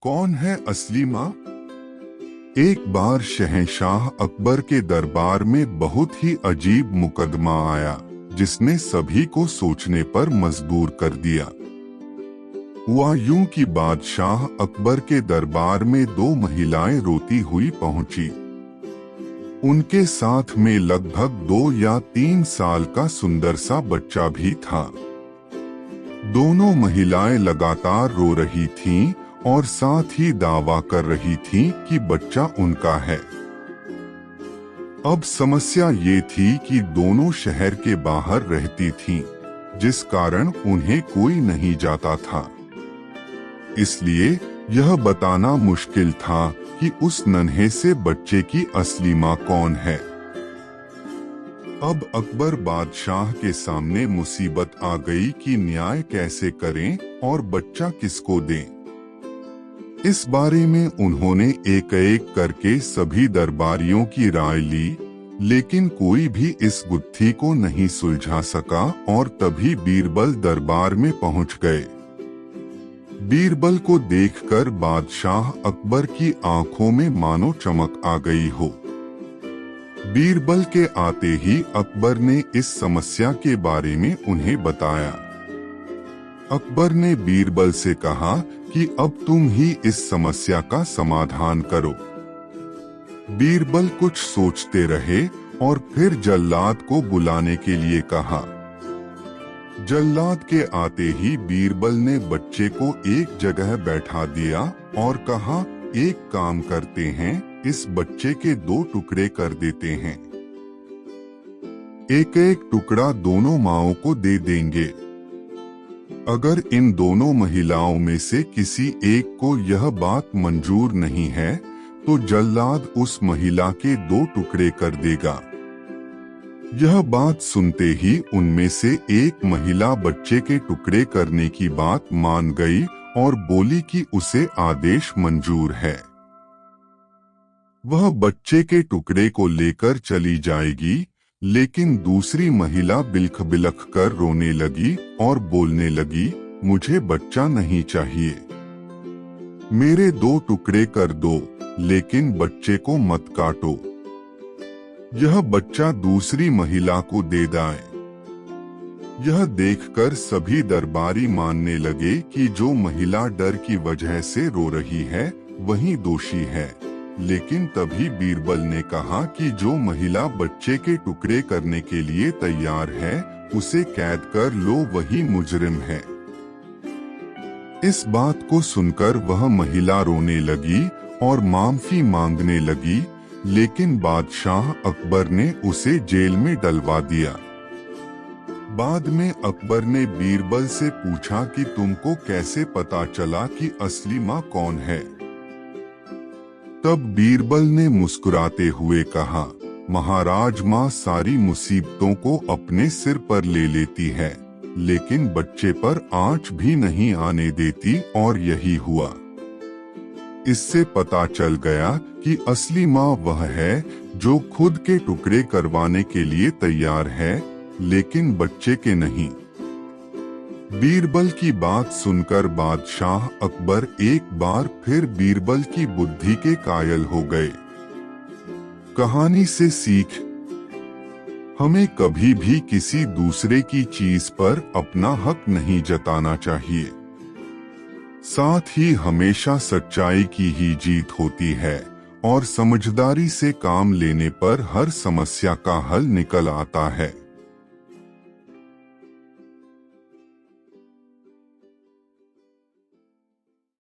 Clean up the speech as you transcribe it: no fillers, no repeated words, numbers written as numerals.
कौन है असली माँ? एक बार शहंशाह अकबर के दरबार में बहुत ही अजीब मुकदमा आया, जिसने सभी को सोचने पर मजबूर कर दिया। हुआ यूं कि बादशाह अकबर के दरबार में दो महिलाएं रोती हुई पहुंची। उनके साथ में लगभग 2 या 3 साल का सुंदर सा बच्चा भी था। दोनों महिलाएं लगातार रो रही थीं और साथ ही दावा कर रही थीं कि बच्चा उनका है। अब समस्या ये थी कि दोनों शहर के बाहर रहती थीं, जिस कारण उन्हें कोई नहीं जाता था। इसलिए यह बताना मुश्किल था कि उस नन्हे से बच्चे की असली माँ कौन है। अब अकबर बादशाह के सामने मुसीबत आ गई कि न्याय कैसे करें और बच्चा किसको दें। इस बारे में उन्होंने एक एक करके सभी दरबारियों की राय ली, लेकिन कोई भी इस गुत्थी को नहीं सुलझा सका और तभी बीरबल दरबार में पहुंच गए। बीरबल को देखकर बादशाह अकबर की आंखों में मानो चमक आ गई हो। बीरबल के आते ही अकबर ने इस समस्या के बारे में उन्हें बताया। अकबर ने बीरबल से कहा कि अब तुम ही इस समस्या का समाधान करो। बीरबल कुछ सोचते रहे और फिर जल्लाद को बुलाने के लिए कहा। जल्लाद के आते ही बीरबल ने बच्चे को एक जगह बैठा दिया और कहा, एक काम करते हैं, इस बच्चे के 2 टुकड़े कर देते हैं। एक एक टुकड़ा दोनों माँओं को दे देंगे। अगर इन दोनों महिलाओं में से किसी एक को यह बात मंजूर नहीं है, तो जल्लाद उस महिला के 2 टुकड़े कर देगा। यह बात सुनते ही उनमें से एक महिला बच्चे के टुकड़े करने की बात मान गई और बोली कि उसे आदेश मंजूर है। वह बच्चे के टुकड़े को लेकर चली जाएगी, लेकिन दूसरी महिला बिलख बिलख कर रोने लगी और बोलने लगी, मुझे बच्चा नहीं चाहिए, मेरे 2 टुकड़े कर दो, लेकिन बच्चे को मत काटो। यह बच्चा दूसरी महिला को दे दाए। यह देखकर सभी दरबारी मानने लगे कि जो महिला डर की वजह से रो रही है वही दोषी है। लेकिन तभी बीरबल ने कहा कि जो महिला बच्चे के टुकड़े करने के लिए तैयार है, उसे कैद कर लो, वही मुजरिम है। इस बात को सुनकर वह महिला रोने लगी और माफी मांगने लगी, लेकिन बादशाह अकबर ने उसे जेल में डलवा दिया। बाद में अकबर ने बीरबल से पूछा कि तुमको कैसे पता चला कि असली माँ कौन है। तब बीरबल ने मुस्कुराते हुए कहा, महाराज, माँ सारी मुसीबतों को अपने सिर पर ले लेती है, लेकिन बच्चे पर आंच भी नहीं आने देती, और यही हुआ। इससे पता चल गया कि असली माँ वह है जो खुद के टुकड़े करवाने के लिए तैयार है, लेकिन बच्चे के नहीं। बीरबल की बात सुनकर बादशाह अकबर एक बार फिर बीरबल की बुद्धि के कायल हो गए। कहानी से सीख, हमें कभी भी किसी दूसरे की चीज पर अपना हक नहीं जताना चाहिए। साथ ही हमेशा सच्चाई की ही जीत होती है और समझदारी से काम लेने पर हर समस्या का हल निकल आता है।